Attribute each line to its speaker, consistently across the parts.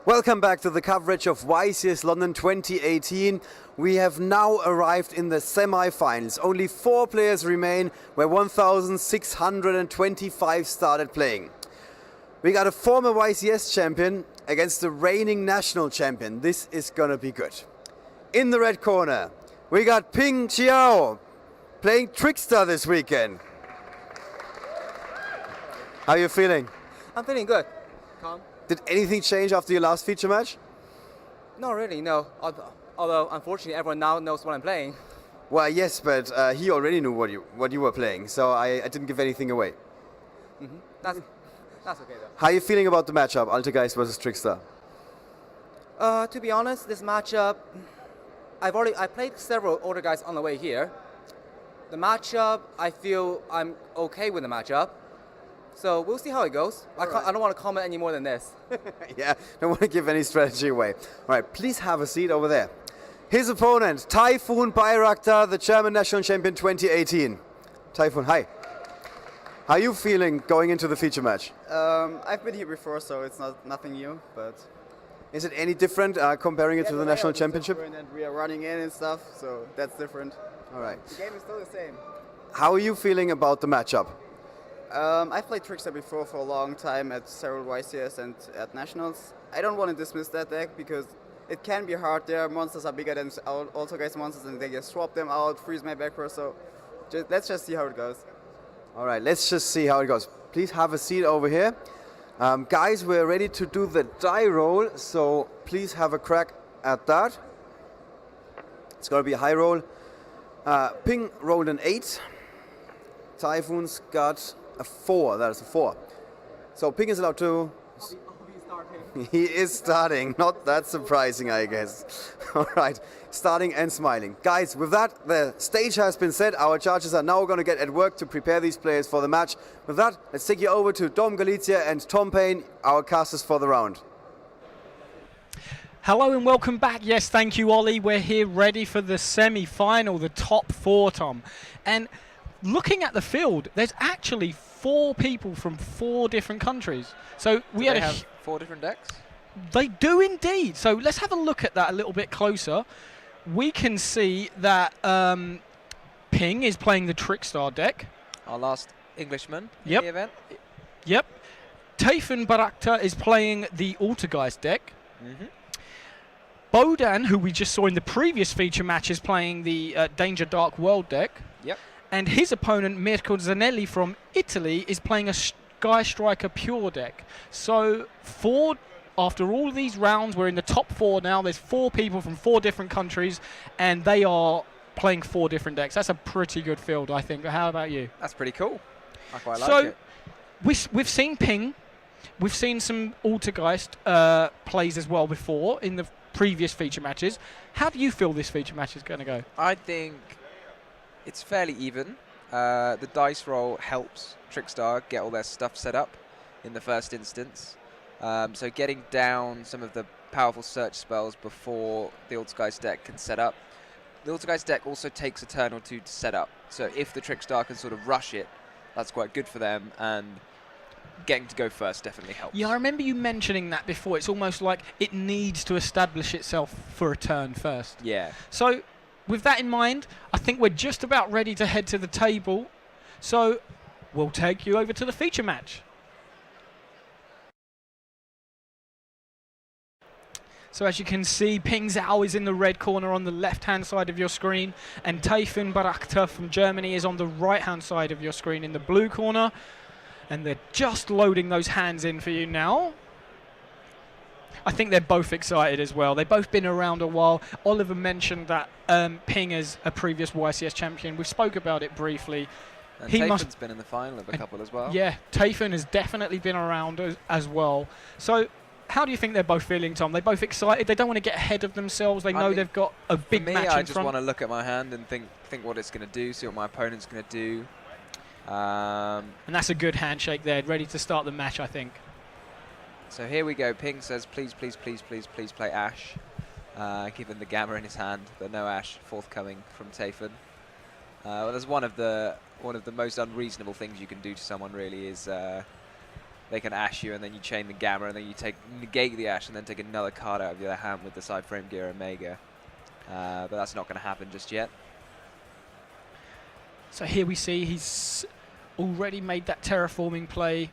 Speaker 1: Welcome back to the coverage of YCS London 2018. We have now arrived in the semi-finals. Only 4 players remain, where 1,625 started playing. We got a former YCS champion against the reigning national champion. This is gonna be good. In the red corner, we got Ping Xiao playing Trickstar this weekend. How are you feeling?
Speaker 2: I'm feeling good. Calm.
Speaker 1: Did anything change after your last feature match?
Speaker 2: Not really, no. Although, unfortunately, everyone now knows what I'm playing.
Speaker 1: Well, yes, but he already knew what you were playing, so I didn't give anything away.
Speaker 2: Mm-hmm. That's okay, though.
Speaker 1: How are you feeling about the matchup, Altergeist versus Trickstar?
Speaker 2: To be honest, this matchup, I played several Altergeist on the way here. The matchup, I feel I'm okay with the matchup. So we'll see how it goes. I don't want to comment any more than this.
Speaker 1: Yeah, don't want to give any strategy away. All right, please have a seat over there. His opponent, Typhoon Bayraktar, the German national champion 2018. Typhoon, hi. How are you feeling going into the feature match?
Speaker 3: I've been here before, so it's nothing new, but...
Speaker 1: Is it any different comparing it to the national championship?
Speaker 3: And we are running in and stuff, so that's different.
Speaker 1: All right.
Speaker 3: The game is still the same.
Speaker 1: How are you feeling about the matchup?
Speaker 3: I've played Trickstar before for a long time at several YCS and at Nationals. I don't want to dismiss that deck because it can be hard. Their monsters are bigger than Altergeist monsters and they just swap them out, freeze my back row, so let's just see how it goes.
Speaker 1: All right, let's just see how it goes. Please have a seat over here. Guys, we're ready to do the die roll, so please have a crack at that. It's going to be a high roll. Ping rolled an 8. Typhoon's got a 4. That is a 4. So Ping is allowed to... He is starting. Not that surprising, I guess. All right, starting and smiling. Guys, with that, the stage has been set. Our judges are now going to get at work to prepare these players for the match. With that, let's take you over to Dom Galizia and Tom Payne, our casters for the round.
Speaker 4: Hello and welcome back. Yes, thank you, Ollie. We're here ready for the semi-final, the top 4, Tom. And looking at the field, there's actually 4 people from 4 different countries. So we have
Speaker 5: 4 different decks?
Speaker 4: They do indeed. So let's have a look at that a little bit closer. We can see that Ping is playing the Trickstar deck.
Speaker 5: Our last Englishman in the event.
Speaker 4: Yep. Typhoon Bayraktar is playing the Altergeist deck.
Speaker 5: Mm-hmm.
Speaker 4: Bodan, who we just saw in the previous feature match, is playing the Danger Dark World deck.
Speaker 5: Yep.
Speaker 4: And his opponent, Mirko Zanelli from Italy, is playing a Sky Striker Pure deck. So after all these rounds, we're in the top 4 now. There's 4 people from 4 different countries, and they are playing 4 different decks. That's a pretty good field, I think. How about you?
Speaker 5: That's pretty cool. I quite like it.
Speaker 4: We've seen Ping. We've seen some Altergeist plays as well before in the previous feature matches. How do you feel this feature match is going to go?
Speaker 5: I think it's fairly even. The dice roll helps Trickstar get all their stuff set up in the first instance. So getting down some of the powerful search spells before the Altergeist deck can set up. The Altergeist deck also takes a turn or 2 to set up. So if the Trickstar can sort of rush it, that's quite good for them, and getting to go first definitely helps.
Speaker 4: Yeah, I remember you mentioning that before. It's almost like it needs to establish itself for a turn first.
Speaker 5: Yeah.
Speaker 4: So with that in mind, I think we're just about ready to head to the table. So we'll take you over to the feature match. So as you can see, Ping Zhao is in the red corner on the left-hand side of your screen, and Typhoon Bayraktar from Germany is on the right-hand side of your screen in the blue corner. And they're just loading those hands in for you now. I think they're both excited as well. They've both been around a while. Oliver mentioned that Ping is a previous YCS champion. We spoke about it briefly.
Speaker 5: And Typhoon's been in the final of a couple as well.
Speaker 4: Yeah, Typhoon has definitely been around as well. So how do you think they're both feeling, Tom? They're both excited. They don't want to get ahead of themselves. They know they've got a big match in front.
Speaker 5: I just want to look at my hand and think what it's going to do, see what my opponent's going to do.
Speaker 4: And that's a good handshake there, ready to start the match, I think.
Speaker 5: So here we go. Ping says, please, please, please, please, please play Ash. Given the Gamma in his hand, but no Ash forthcoming from Typhoon. Well, there's one of the most unreasonable things you can do to someone, really, is they can ash you, and then you chain the Gamma, and then you negate the ash, and then take another card out of your hand with the side frame gear Omega. But that's not going to happen just yet.
Speaker 4: So here we see he's already made that terraforming play.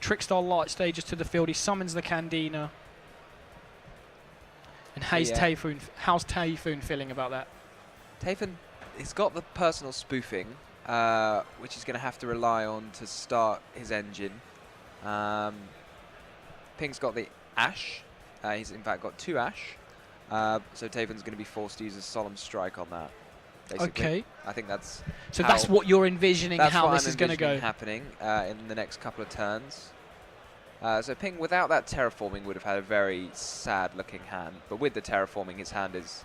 Speaker 4: Trickstar light stages to the field. He summons the Candina. And how's Typhoon feeling about that?
Speaker 5: Typhoon, he's got the personal spoofing, which he's going to have to rely on to start his engine. Ping's got the Ash. He's in fact got 2 Ash. So Typhoon's going to be forced to use a Solemn Strike on that. Basically.
Speaker 4: Okay.
Speaker 5: I think that's
Speaker 4: that's what you're envisioning how this is going to go.
Speaker 5: Happening in the next couple of turns. So Ping, without that terraforming, would have had a very sad-looking hand. But with the terraforming, his hand is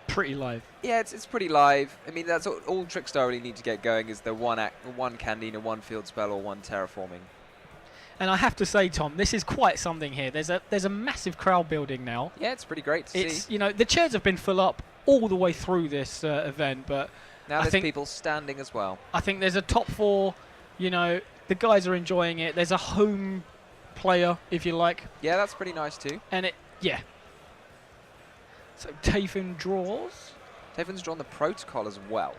Speaker 4: pretty live.
Speaker 5: Yeah, it's pretty live. I mean, that's all Trickstar really need to get going is the one Candina, 1 field spell, or 1 terraforming.
Speaker 4: And I have to say, Tom, this is quite something here. There's a massive crowd building now.
Speaker 5: Yeah, it's pretty great to see.
Speaker 4: You know, the chairs have been full up all the way through this event, but
Speaker 5: now there's people standing as well. I
Speaker 4: think there's a top 4. You know, the guys are enjoying it. There's a home player, if you like.
Speaker 5: Yeah, that's pretty nice too.
Speaker 4: And so Typhoon draws.
Speaker 5: Typhoon's drawn the protocol as well,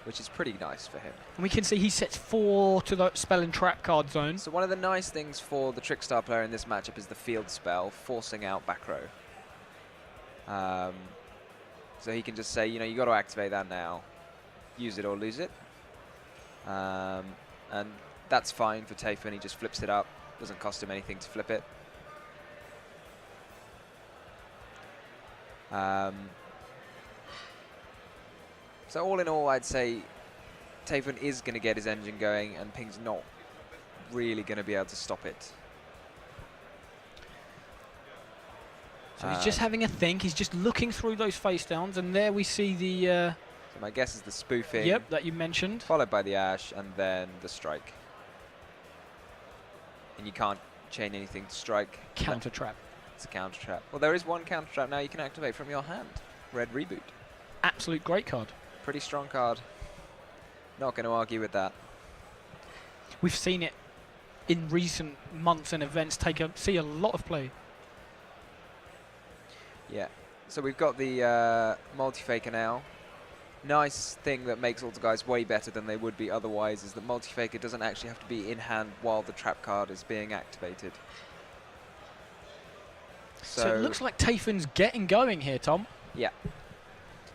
Speaker 5: which is pretty nice for him.
Speaker 4: And we can see he sets 4 to the spell and trap card zone.
Speaker 5: So one of the nice things for the Trickstar player in this matchup is the field spell, forcing out back row. So he can just say, you know, you got to activate that now. Use it or lose it. And that's fine for Typhoon. He just flips it up. Doesn't cost him anything to flip it. So all in all, I'd say Typhoon is going to get his engine going, and Ping's not really going to be able to stop it.
Speaker 4: So he's just having a think. He's just looking through those face downs, and there we see the...
Speaker 5: so my guess is the spoofing.
Speaker 4: Yep, that you mentioned.
Speaker 5: Followed by the Ash, and then the strike. And you can't chain anything to strike.
Speaker 4: Counter trap.
Speaker 5: It's a counter trap. Well, there is 1 counter trap now you can activate from your hand. Red Reboot.
Speaker 4: Absolute great card.
Speaker 5: Pretty strong card. Not going to argue with that.
Speaker 4: We've seen it in recent months and events see a lot of play.
Speaker 5: Yeah. So we've got the multi-faker now. Nice thing that makes Altergeist way better than they would be otherwise is that multi-faker doesn't actually have to be in hand while the trap card is being activated.
Speaker 4: So it looks like Typhoon's getting going here, Tom.
Speaker 5: Yeah.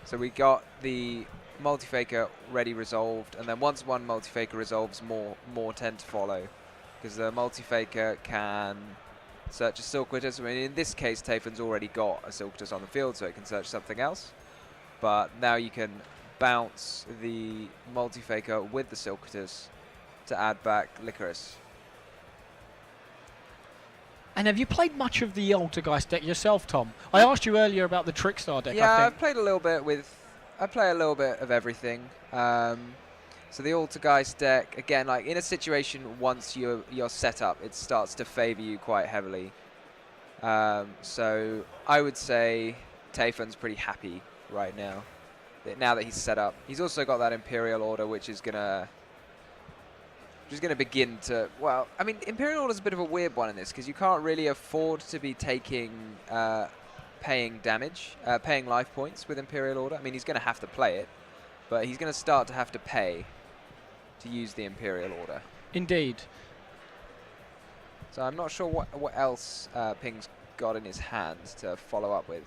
Speaker 5: So we got the multi-faker ready resolved, and then once 1 multi-faker resolves, more tend to follow, because the multi-faker can search a Silkwitters. I mean, in this case, Typhoon's already got a Silkwitters on the field, so it can search something else. But now you can bounce the multi-faker with the Silkwitters to add back Licorice.
Speaker 4: And have you played much of the Altergeist deck yourself, Tom? I asked you earlier about the Trickstar deck.
Speaker 5: Yeah, I've played a little bit with... I play a little bit of everything. So the Altergeist deck, again, like in a situation once you're set up, it starts to favour you quite heavily. So I would say Typhoon's pretty happy right now. Now that he's set up. He's also got that Imperial Order, which is gonna begin to... Well, I mean, Imperial Order's a bit of a weird one in this, because you can't really afford to be taking... paying damage, paying life points with Imperial Order. I mean, he's going to have to play it, but he's going to start to have to pay to use the Imperial Order.
Speaker 4: Indeed.
Speaker 5: So I'm not sure what else Ping's got in his hands to follow up with.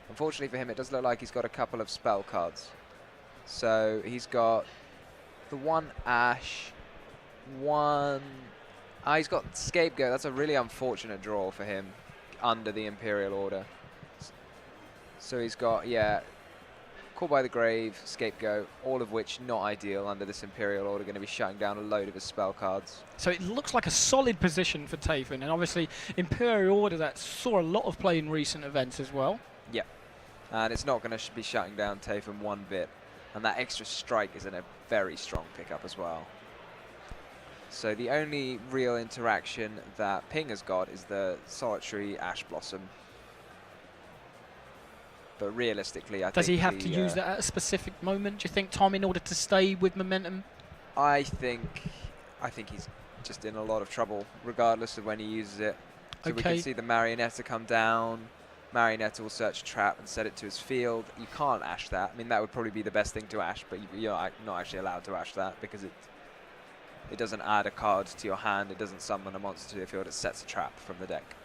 Speaker 5: Unfortunately for him, it does look like he's got a couple of spell cards. So he's got the 1 Ash, 1... he's got Scapegoat. That's a really unfortunate draw for him under the Imperial Order. So he's got, Call by the Grave, Scapegoat, all of which not ideal under this Imperial Order, going to be shutting down a load of his spell cards.
Speaker 4: So it looks like a solid position for Typhoon, and obviously Imperial Order that saw a lot of play in recent events as well.
Speaker 5: Yeah, and it's not going to be shutting down Typhoon 1 bit, and that extra strike is in a very strong pickup as well. So the only real interaction that Ping has got is the Solitary Ash Blossom. But realistically, I think...
Speaker 4: Does he have to use that at a specific moment, do you think, Tom, in order to stay with momentum?
Speaker 5: I think just in a lot of trouble, regardless of when he uses it. So we
Speaker 4: Okay.
Speaker 5: can see the Marionetta come down. Marionetta will search a trap and set it to his field. You can't ash that. I mean, that would probably be the best thing to ash, but you're not actually allowed to ash that because it doesn't add a card to your hand. It doesn't summon a monster to your field. It sets a trap from the deck,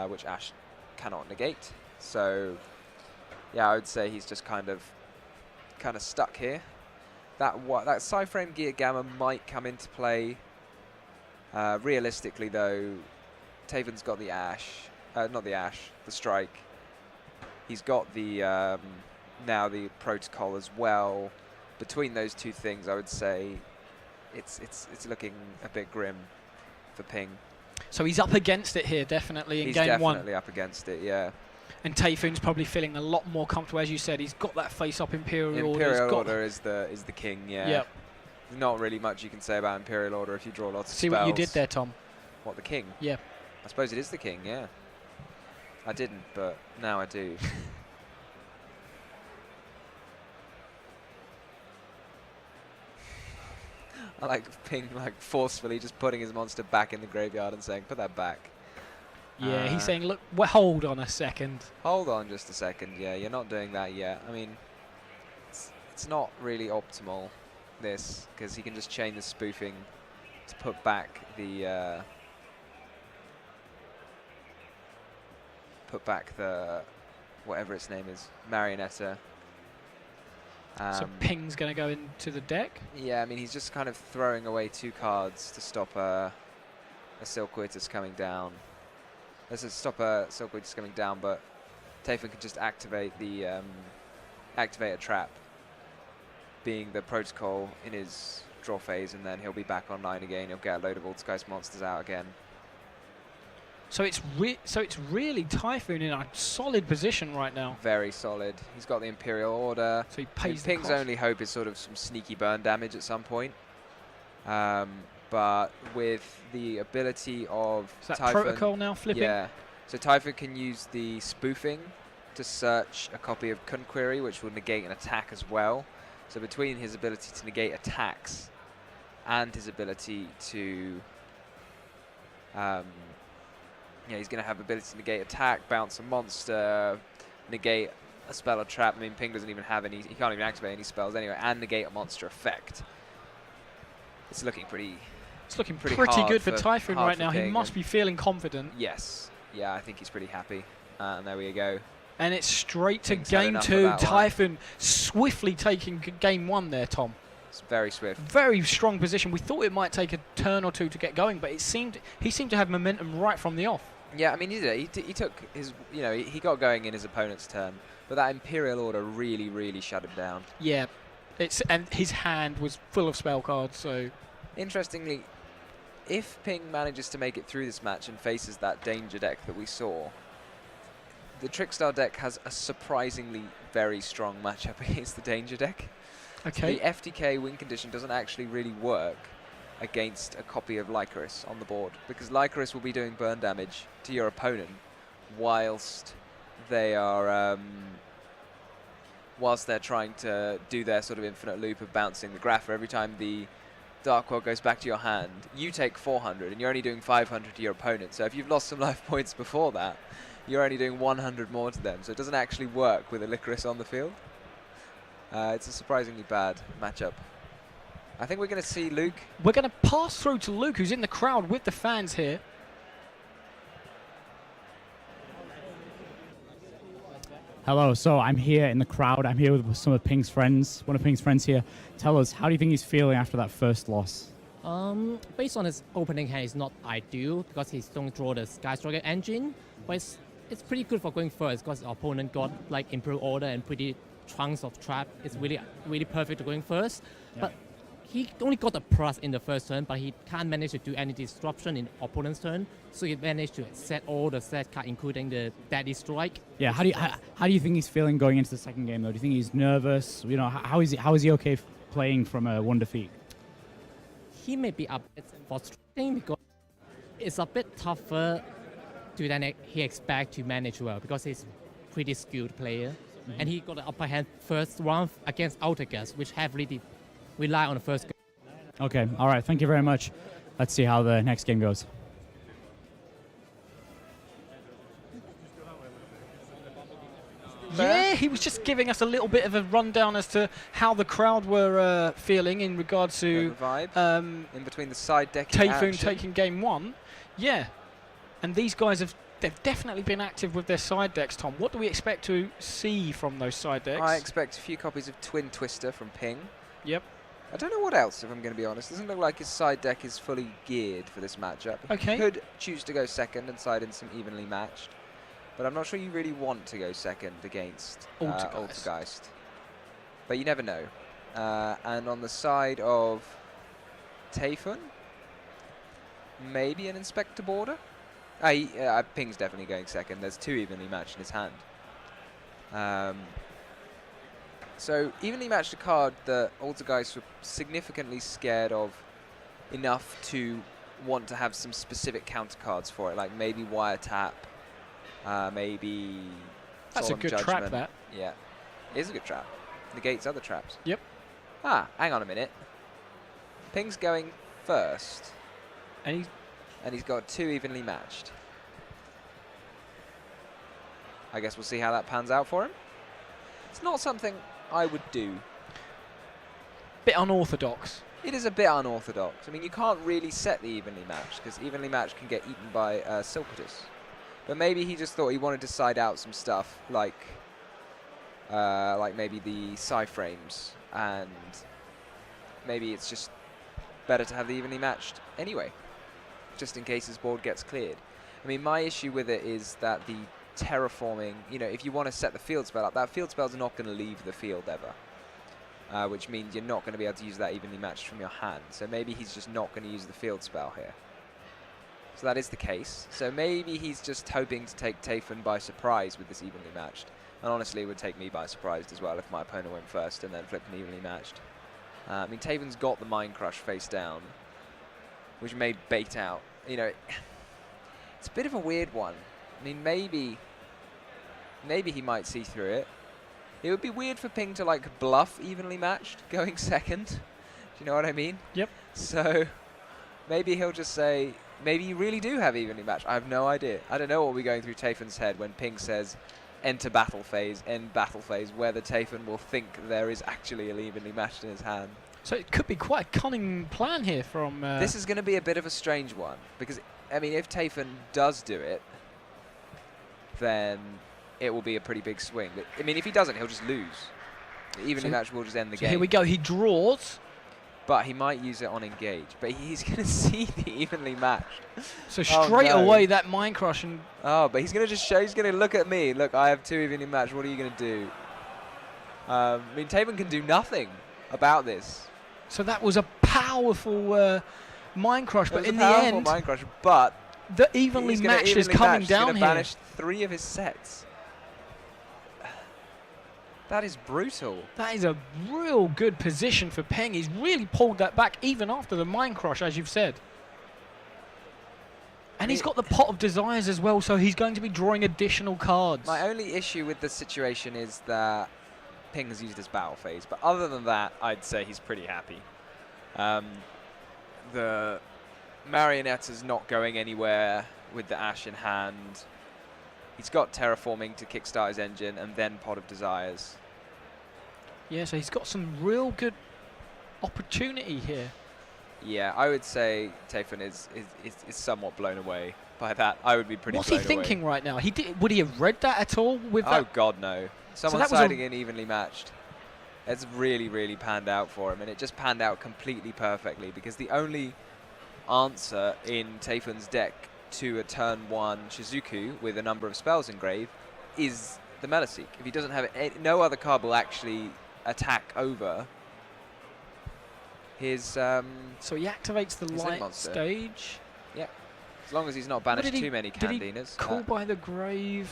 Speaker 5: which ash cannot negate. So, yeah, I would say he's just kind of stuck here. That Psy-Frame Gear Gamma might come into play. Realistically, though, Taven's got the ash. Not the ash, the strike. He's got the now the protocol as well. Between those two things, I would say it's looking a bit grim for Ping.
Speaker 4: So he's up against it here, definitely, in
Speaker 5: He's
Speaker 4: game one.
Speaker 5: definitely up against it, yeah.
Speaker 4: And Tayfun's probably feeling a lot more comfortable, as you said. He's got that face-up Imperial Order.
Speaker 5: Imperial Order is the king, yeah.
Speaker 4: Yep.
Speaker 5: There's not really much you can say about Imperial Order if you draw lots of
Speaker 4: See
Speaker 5: spells.
Speaker 4: what you did there, Tom?
Speaker 5: What, the king?
Speaker 4: Yeah.
Speaker 5: I suppose it is the king, yeah. I didn't, but now I do. I like Ping forcefully just putting his monster back in the graveyard and saying, put that back.
Speaker 4: Yeah, he's saying, look, well, hold on a second.
Speaker 5: Hold on just a second, yeah, you're not doing that yet. I mean, it's not really optimal, this, because he can just chain the spoofing to put back the whatever its name is, Marionetta.
Speaker 4: So Ping's going to go into the deck.
Speaker 5: Yeah, I mean, he's just kind of throwing away 2 cards to stop a Silkwitus coming down. Let's just stop a Silkwitus coming down, but Tayfun can just activate a trap, being the protocol in his draw phase, and then he'll be back online again. He'll get a load of Altergeist monsters out again.
Speaker 4: So it's really Typhoon in a solid position right now.
Speaker 5: Very solid. He's got the Imperial Order.
Speaker 4: So he pays the
Speaker 5: Ping's
Speaker 4: cost.
Speaker 5: only hope is sort of some sneaky burn damage at some point. But with the ability of
Speaker 4: Is that
Speaker 5: Typhon,
Speaker 4: protocol now flipping?
Speaker 5: yeah. So Typhon can use the spoofing to search a copy of Kunquery, which will negate an attack as well. So between his ability to negate attacks and his ability to he's going to have ability to negate attack, bounce a monster, negate a spell or trap. I mean, Ping doesn't even have any, he can't even activate any spells anyway, and negate a monster effect. It's looking pretty hard
Speaker 4: good for Typhoon
Speaker 5: hard
Speaker 4: right
Speaker 5: for
Speaker 4: now. He
Speaker 5: Ping,
Speaker 4: must
Speaker 5: and
Speaker 4: be feeling confident.
Speaker 5: yes. Yeah, I think he's pretty happy. And there we go.
Speaker 4: And it's straight to
Speaker 5: Ping's had
Speaker 4: game
Speaker 5: enough of
Speaker 4: 2.
Speaker 5: that one.
Speaker 4: Typhoon swiftly taking game 1 there, Tom.
Speaker 5: It's very swift.
Speaker 4: Very strong position. We thought it might take a turn or two to get going, but he seemed to have momentum right from the off.
Speaker 5: Yeah, I mean, he took his, he got going in his opponent's turn, but that Imperial Order really, really shut him down.
Speaker 4: Yeah, and his hand was full of spell cards, so...
Speaker 5: Interestingly, if Ping manages to make it through this match and faces that danger deck that we saw, the Trickstar deck has a surprisingly very strong matchup against the danger deck.
Speaker 4: Okay.
Speaker 5: The FTK win condition doesn't actually really work against a copy of Lycoris on the board, because Lycoris will be doing burn damage to your opponent whilst they are whilst they're trying to do their sort of infinite loop of bouncing the Grapher. Every time the Dark World goes back to your hand, you take 400 and you're only doing 500 to your opponent. So if you've lost some life points before that, you're only doing 100 more to them. So it doesn't actually work with a Lycoris on the field. It's a surprisingly bad matchup. I think we're going to see Luke.
Speaker 4: We're going to pass through to Luke, who's in the crowd with the fans here.
Speaker 6: Hello, so I'm here in the crowd. I'm here with some of Ping's friends, one of Ping's friends here. Tell us, how do you think he's feeling after that first loss?
Speaker 7: Based on his opening hand, it's not ideal because he's don't draw the Sky Striker engine, but it's pretty good for going first because the opponent got like Imperial Order and pretty chunks of trap. It's really perfect to going first.
Speaker 6: Yeah.
Speaker 7: But he only got a plus in the first turn, but he can't manage to do any disruption in opponent's turn. So he managed to set all the set card, including the Deadly Strike.
Speaker 6: Yeah, how do you think he's feeling going into the second game though? Do you think he's nervous? You know, how is he okay playing from a 1 defeat?
Speaker 7: He may be a bit frustrating because it's a bit tougher than he expect to manage well because he's pretty skilled player. And he got the upper hand first round against Altergeist, which heavily rely on the first game.
Speaker 6: Okay, all right, thank you very much. Let's see how the next game goes.
Speaker 4: Yeah, he was just giving us a little bit of a rundown as to how the crowd were feeling in regards to
Speaker 5: vibe in between the side decking
Speaker 4: Typhoon
Speaker 5: action.
Speaker 4: taking game 1. Yeah, and these guys they've definitely been active with their side decks, Tom. What do we expect to see from those side decks?
Speaker 5: I expect a few copies of Twin Twister from Ping.
Speaker 4: Yep.
Speaker 5: I don't know what else, if I'm going to be honest. Doesn't look like his side deck is fully geared for this matchup.
Speaker 4: Okay.
Speaker 5: He could choose to go second and side in some evenly matched, but I'm not sure you really want to go second against Altergeist. But you never know. And on the side of Typhoon, maybe an Inspector Border. Ping's definitely going second. There's 2 evenly matched in his hand. So evenly matched a card that Altergeist were significantly scared of enough to want to have some specific counter cards for it, like maybe Wiretap, maybe
Speaker 4: That's
Speaker 5: Solemn
Speaker 4: a good
Speaker 5: Judgment.
Speaker 4: trap, that.
Speaker 5: Yeah, it is a good trap. Negates other traps.
Speaker 4: Yep.
Speaker 5: Hang on a minute. Ping's going first.
Speaker 4: And
Speaker 5: he's got 2 evenly matched. I guess we'll see how that pans out for him. It's not something I would do.
Speaker 4: bit unorthodox.
Speaker 5: It is a bit unorthodox. I mean, you can't really set the evenly matched, because evenly matched can get eaten by Silcatus. But maybe he just thought he wanted to side out some stuff, like maybe the Psy-frames, and maybe it's just better to have the evenly matched anyway, just in case his board gets cleared. I mean, my issue with it is that the terraforming, if you want to set the field spell up, that field spell's not going to leave the field ever, which means you're not going to be able to use that evenly matched from your hand. So maybe he's just not going to use the field spell here. So that is the case. So maybe he's just hoping to take Typhon by surprise with this evenly matched. And honestly, it would take me by surprise as well if my opponent went first and then flipped an evenly matched. I mean, Typhon's got the Mind Crush face down, which made bait out. It's a bit of a weird one. I mean, maybe he might see through it. It would be weird for Ping to bluff evenly matched going second. Do you know what I mean?
Speaker 4: Yep.
Speaker 5: So maybe he'll just say, maybe you really do have evenly matched. I have no idea. I don't know what will be going through Typhon's head when Ping says enter battle phase, end battle phase, whether Typhon will think there is actually an evenly matched in his hand.
Speaker 4: So it could be quite a cunning plan here from...
Speaker 5: This is going to be a bit of a strange one, because, I mean, if Typhon does do it, then it will be a pretty big swing. But, I mean, if he doesn't, he'll just lose. The evenly match will just end the game.
Speaker 4: Here we go. He draws.
Speaker 5: But he might use it on engage. But he's going to see the evenly matched.
Speaker 4: So straight away, that Mind Crush. And
Speaker 5: but he's going to just show, he's going to look at me. Look, I have 2 evenly matched. What are you going to do? I mean, Typhon can do nothing about this.
Speaker 4: So that was a powerful Mind Crush. But in the end,
Speaker 5: Mind Crush, but
Speaker 4: the evenly matched is coming down here.
Speaker 5: He's going to banish 3 of his sets. That is brutal.
Speaker 4: That is a real good position for Peng. He's really pulled that back even after the Mind Crush, as you've said. And he's got the Pot of Desires as well, so he's going to be drawing additional cards.
Speaker 5: My only issue with the situation is that Ping has used his battle phase, but other than that, I'd say he's pretty happy. The Marionette is not going anywhere with the Ash in hand. He's got Terraforming to kickstart his engine, and then Pot of Desires.
Speaker 4: Yeah, so he's got some real good opportunity here.
Speaker 5: Yeah, I would say Typhon is somewhat blown away by that. I would be pretty blown away.
Speaker 4: What's he thinking right now? Would he have read that at all? With that?
Speaker 5: Oh, God, no. Someone siding in evenly matched. It's really, really panned out for him, and it just panned out completely perfectly, because the only answer in Typhon's deck to a turn 1 Shizuku with a number of spells engraved is the Meliseek. If he doesn't have it, no other card will actually attack over his... so
Speaker 4: he activates the light stage.
Speaker 5: Yeah. As long as he's not banished too many Candinas.
Speaker 4: Call by the Grave.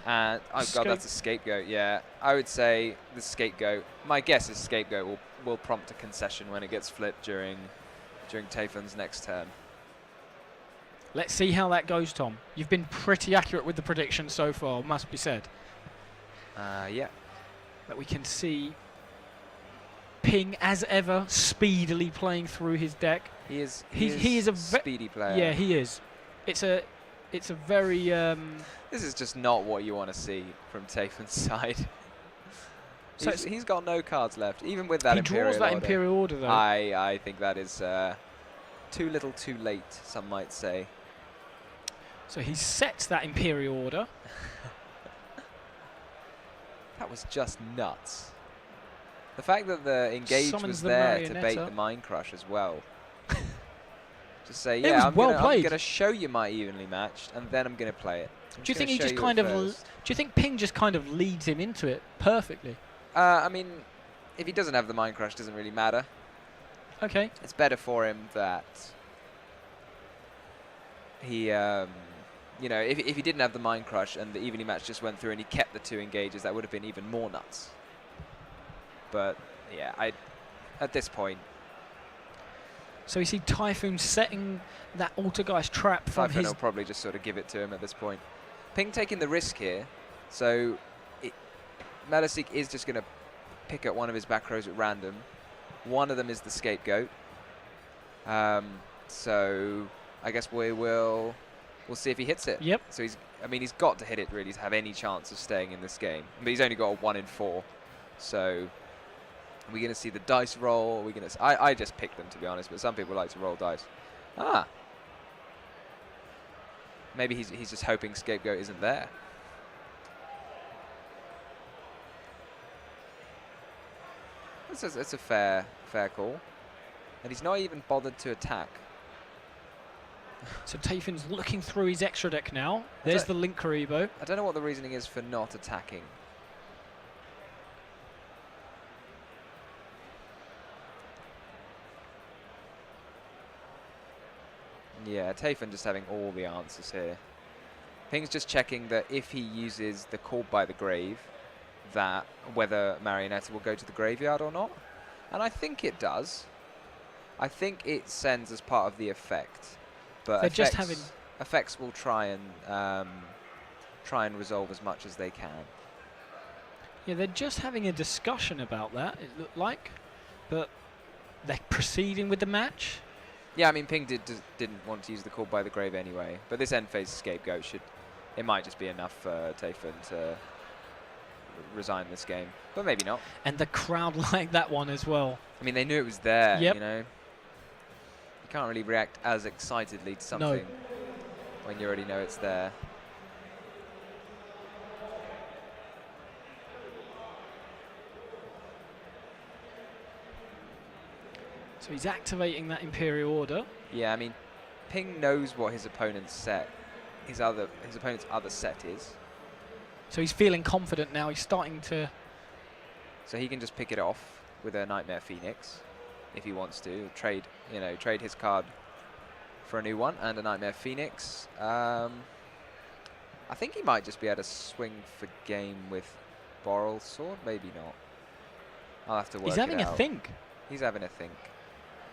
Speaker 5: And, oh God, that's a Scapegoat, yeah. I would say the Scapegoat, my guess is Scapegoat will prompt a concession when it gets flipped during Typhon's next turn.
Speaker 4: Let's see how that goes, Tom. You've been pretty accurate with the prediction so far, must be said.
Speaker 5: Yeah.
Speaker 4: But we can see Ping, as ever, speedily playing through his deck.
Speaker 5: He is
Speaker 4: a
Speaker 5: speedy player.
Speaker 4: Yeah, he is. It's a very
Speaker 5: This is just not what you want to see from Taifen's side.
Speaker 4: So
Speaker 5: he's got no cards left, even with that
Speaker 4: he
Speaker 5: Imperial
Speaker 4: draws that
Speaker 5: Order.
Speaker 4: Imperial Order though.
Speaker 5: I think that is too little too late, some might say.
Speaker 4: So he sets that Imperial Order.
Speaker 5: That was just nuts. The fact that the engage
Speaker 4: Summons
Speaker 5: was
Speaker 4: the
Speaker 5: there to bait
Speaker 4: Marionetta.
Speaker 5: the Mind Crush as well. Just say,
Speaker 4: It
Speaker 5: yeah,
Speaker 4: was
Speaker 5: I'm
Speaker 4: well
Speaker 5: gonna
Speaker 4: played.
Speaker 5: show you my evenly matched, and then I'm gonna play it.
Speaker 4: Do you think he just kind of? Do you think Ping just kind of leads him into it perfectly?
Speaker 5: I mean, if he doesn't have the Mind Crush, doesn't really matter.
Speaker 4: Okay.
Speaker 5: It's better for him that he, you know, if he didn't have the Mind Crush and the evenly match just went through and he kept the 2 engages, that would have been even more nuts. But yeah, at this point.
Speaker 4: So you see Typhoon setting that Altergeist trap from
Speaker 5: Typhoon
Speaker 4: his.
Speaker 5: will probably just sort of give it to him at this point. Ping taking the risk here, so Metaseek is just going to pick up one of his back rows at random. One of them is the Scapegoat. So I guess we'll see if he hits it.
Speaker 4: Yep.
Speaker 5: So he's got to hit it really to have any chance of staying in this game. But he's only got a 1 in 4. So are we going to see the dice roll? Are we going to? I just picked them, to be honest, but some people like to roll dice. Ah. Maybe he's just hoping Scapegoat isn't there. It's a fair call. And he's not even bothered to attack.
Speaker 4: So Typhoon's looking through his extra deck now. There's the Link Karibo.
Speaker 5: I don't know what the reasoning is for not attacking. Yeah, Typhon just having all the answers here. Ping's just checking that if he uses the Called by the Grave, that whether Marionetta will go to the graveyard or not. And I think it does. I think it sends as part of the effect. But
Speaker 4: They're just having
Speaker 5: effects will try and resolve as much as they can.
Speaker 4: Yeah, they're just having a discussion about that, it looked like. But they're proceeding with the match.
Speaker 5: Yeah, I mean, Ping didn't want to use the Called by the Grave anyway. But this end phase Scapegoat it might just be enough for Typhon to resign this game. But maybe not.
Speaker 4: And the crowd liked that one as well.
Speaker 5: I mean, they knew it was there,
Speaker 4: Yep.
Speaker 5: you know. You can't really react as excitedly to something when you already know it's there.
Speaker 4: So he's activating that Imperial Order.
Speaker 5: Yeah, I mean, Ping knows what his opponent's set, his opponent's other set is.
Speaker 4: So he's feeling confident now. He's starting to.
Speaker 5: So he can just pick it off with a Nightmare Phoenix if he wants to. Trade his card for a new one and a Nightmare Phoenix. I think he might just be able to swing for game with Boral Sword. Maybe not. I'll have to work it out.
Speaker 4: He's having a think.
Speaker 5: He's having a think.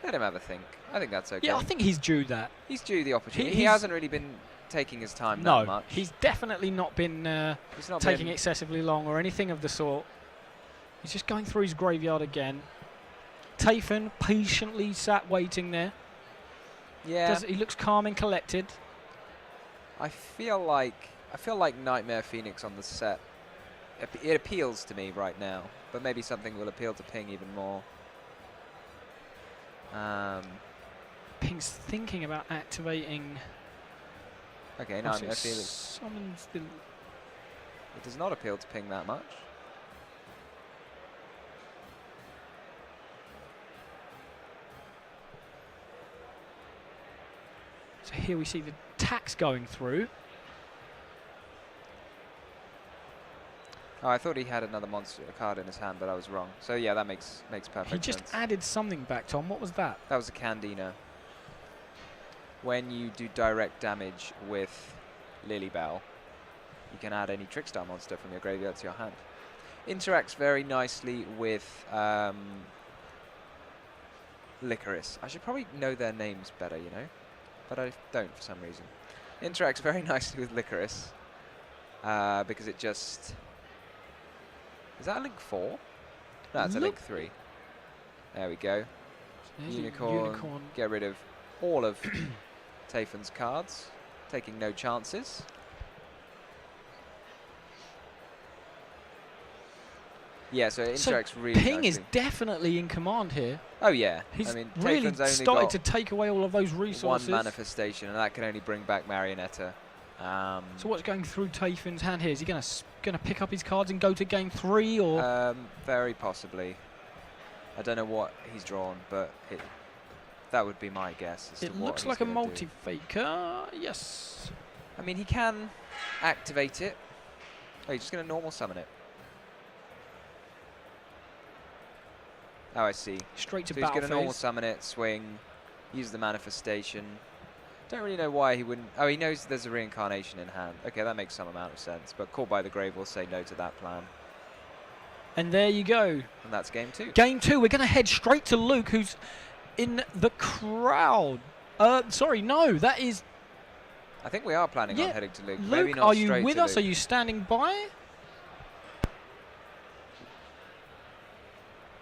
Speaker 5: Let him have a think. I think that's okay.
Speaker 4: Yeah, I think he's due that.
Speaker 5: He's due the opportunity. He hasn't really been taking his time that much.
Speaker 4: He's definitely not been
Speaker 5: He's not
Speaker 4: taking
Speaker 5: been
Speaker 4: excessively long or anything of the sort. He's just going through his graveyard again. Typhon patiently sat waiting there.
Speaker 5: Yeah.
Speaker 4: He looks calm and collected.
Speaker 5: I feel like Nightmare Phoenix on the set. It appeals to me right now, but maybe something will appeal to Ping even more.
Speaker 4: Ping's thinking about activating.
Speaker 5: Okay, Nightmare Phoenix.
Speaker 4: Summons the.
Speaker 5: It does not appeal to Ping that much.
Speaker 4: So here we see the tax going through.
Speaker 5: Oh, I thought he had another monster card in his hand, but I was wrong. So yeah, that makes perfect
Speaker 4: He just
Speaker 5: sense.
Speaker 4: added something back, Tom. What was that?
Speaker 5: That was a Candina. When you do direct damage with Lilybell, you can add any Trickstar monster from your graveyard to your hand. Interacts very nicely with Licorice. I should probably know their names better, you know, but I don't for some reason. Interacts very nicely with Licorice because it just... Is that a link 4? No, it's a link 3. There we go.
Speaker 4: There's your
Speaker 5: Unicorn. Get rid of all of Taifen's cards, taking no chances. Yeah, so it interacts really
Speaker 4: Ping
Speaker 5: nicely.
Speaker 4: is definitely in command here.
Speaker 5: Oh yeah,
Speaker 4: He's
Speaker 5: I mean,
Speaker 4: really
Speaker 5: Taifen's only
Speaker 4: started
Speaker 5: got
Speaker 4: to take away all of those resources.
Speaker 5: one manifestation, and that can only bring back Marionetta.
Speaker 4: So what's going through Taifen's hand here? Is he going to pick up his cards and go to game 3, or?
Speaker 5: Very possibly. I don't know what he's drawn, but that would be my guess. As to
Speaker 4: It
Speaker 5: what
Speaker 4: looks
Speaker 5: he's
Speaker 4: like a
Speaker 5: gonna do.
Speaker 4: multi-faker. Yes.
Speaker 5: I mean, he can activate it. Oh, he's just going to normal summon it. Oh, I see.
Speaker 4: Straight to
Speaker 5: So he's
Speaker 4: battle
Speaker 5: going to normal
Speaker 4: phase.
Speaker 5: summon it, swing, use the manifestation. Don't really know why he wouldn't. Oh, he knows there's a reincarnation in hand. Okay, that makes some amount of sense. But Caught by the Grave will say no to that plan.
Speaker 4: And there you go.
Speaker 5: And that's game 2.
Speaker 4: Game 2, we're going to head straight to Luke, who's in the crowd. Sorry, no, that is...
Speaker 5: I think we are planning on
Speaker 4: Yeah,
Speaker 5: heading to Luke. Maybe
Speaker 4: Luke,
Speaker 5: not
Speaker 4: are you
Speaker 5: straight
Speaker 4: with
Speaker 5: to
Speaker 4: us?
Speaker 5: Luke.
Speaker 4: Are you standing by?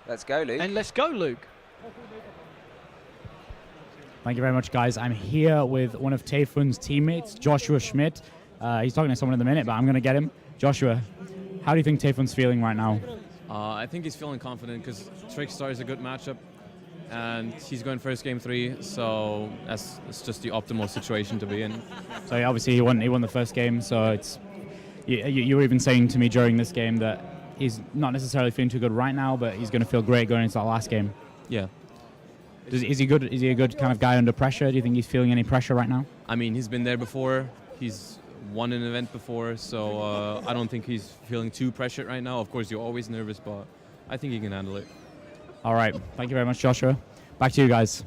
Speaker 5: Let's go, Luke.
Speaker 4: And let's go, Luke.
Speaker 6: Thank you very much, guys. I'm here with one of Taifen's teammates, Joshua Schmidt. He's talking to someone in a minute, but I'm going to get him. Joshua, how do you think Taifen's feeling right now?
Speaker 8: I think he's feeling confident because Trickstar is a good matchup, and he's going first game 3, so it's just the optimal situation to be in.
Speaker 6: So obviously he won the first game, so it's you were even saying to me during this game that he's not necessarily feeling too good right now, but he's going to feel great going into that last game.
Speaker 8: Yeah.
Speaker 6: Is he good? Is he a good kind of guy under pressure? Do you think he's feeling any pressure right now?
Speaker 8: I mean, he's been there before. He's won an event before, so I don't think he's feeling too pressured right now. Of course, you're always nervous, but I think he can handle it.
Speaker 6: All right. Thank you very much, Joshua. Back to you guys.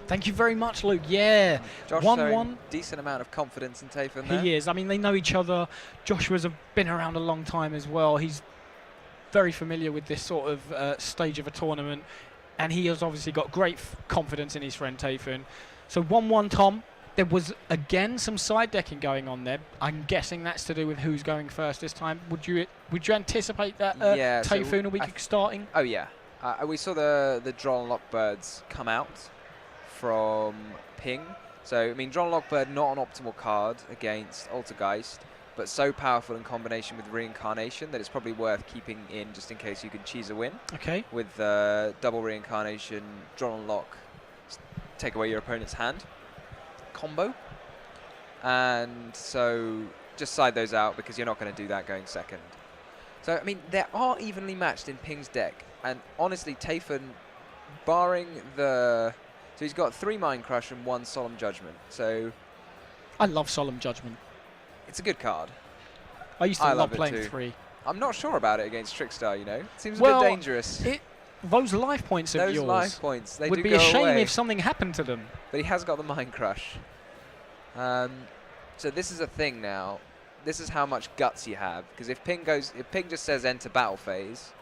Speaker 4: Thank you very much, Luke. Yeah.
Speaker 5: Josh
Speaker 4: 1-1.
Speaker 5: showing decent amount of confidence in Taifen there.
Speaker 4: He is. I mean, they know each other. Joshua's been around a long time as well. He's very familiar with this sort of stage of a tournament, and he has obviously got great confidence in his friend Taifen. So 1-1, Tom. There was, again, some side decking going on there. I'm guessing that's to do with who's going first this time. Would you anticipate that
Speaker 5: Yeah, so
Speaker 4: Taifen will be starting?
Speaker 5: Oh, yeah. We saw the Droll and Lockbirds come out from Ping. So, I mean, Droll and Lockbird, not an optimal card against Altergeist, but so powerful in combination with Reincarnation that it's probably worth keeping in just in case you can cheese a win.
Speaker 4: Okay.
Speaker 5: With double Reincarnation, Droll and Lock, take away your opponent's hand combo. And so just side those out because you're not going to do that going second. So, I mean, they are evenly matched in Ping's deck. And honestly, Taifen, barring the... So he's got 3 Mind Crush and 1 Solemn Judgment. So
Speaker 4: I love Solemn Judgment.
Speaker 5: it's a good card.
Speaker 4: I used to
Speaker 5: I
Speaker 4: love
Speaker 5: love it
Speaker 4: playing
Speaker 5: too.
Speaker 4: 3.
Speaker 5: I'm not sure about it against Trickstar, you know. It seems a
Speaker 4: Well,
Speaker 5: bit dangerous.
Speaker 4: Those life points of
Speaker 5: Those
Speaker 4: yours
Speaker 5: life points, they
Speaker 4: would
Speaker 5: do
Speaker 4: be
Speaker 5: go
Speaker 4: a shame
Speaker 5: away.
Speaker 4: if something happened to them.
Speaker 5: But he has got the Mind Crush. So this is a thing now. This is how much guts you have. Because if Ping just says enter battle phase,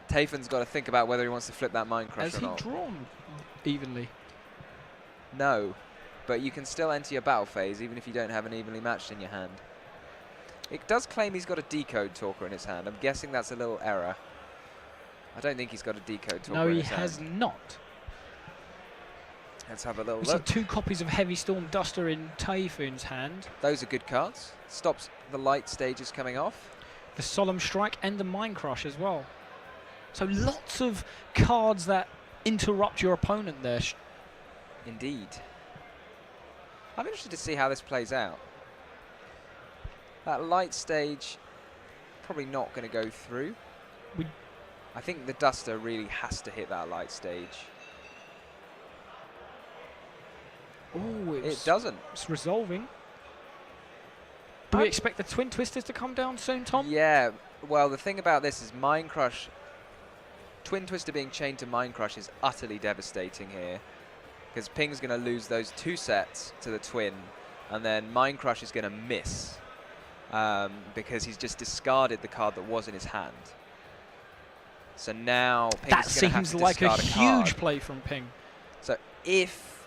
Speaker 5: Taifen's got to think about whether he wants to flip that Mind Crush
Speaker 4: Has
Speaker 5: or
Speaker 4: he
Speaker 5: not.
Speaker 4: drawn evenly?
Speaker 5: No, but you can still enter your battle phase even if you don't have an evenly matched in your hand. It does claim he's got a Decode Talker in his hand. I'm guessing that's a little error. I don't think he's got a Decode Talker
Speaker 4: No,
Speaker 5: in
Speaker 4: he
Speaker 5: his
Speaker 4: has
Speaker 5: hand.
Speaker 4: not.
Speaker 5: Let's have a little
Speaker 4: We see
Speaker 5: look.
Speaker 4: 2 copies of Heavy Storm Duster in Taifen's hand.
Speaker 5: Those are good cards. Stops the light stages coming off.
Speaker 4: The Solemn Strike and the Mind Crush as well. So lots of cards that interrupt your opponent there.
Speaker 5: Indeed. I'm interested to see how this plays out. That light stage, probably not going to go through. I think the Duster really has to hit that light stage.
Speaker 4: Oh,
Speaker 5: It doesn't.
Speaker 4: It's resolving. Do we expect the Twin Twisters to come down soon, Tom?
Speaker 5: Yeah, well, the thing about this is Mind Crush, Twin Twister being chained to Mind Crush is utterly devastating here. Because Ping's going to lose those 2 sets to the Twin, and then Mind Crush is going to miss. Because he's just discarded the card that was in his hand. So now Ping's
Speaker 4: That
Speaker 5: going to have
Speaker 4: seems
Speaker 5: to
Speaker 4: like a
Speaker 5: discard
Speaker 4: huge
Speaker 5: card.
Speaker 4: play from Ping.
Speaker 5: So if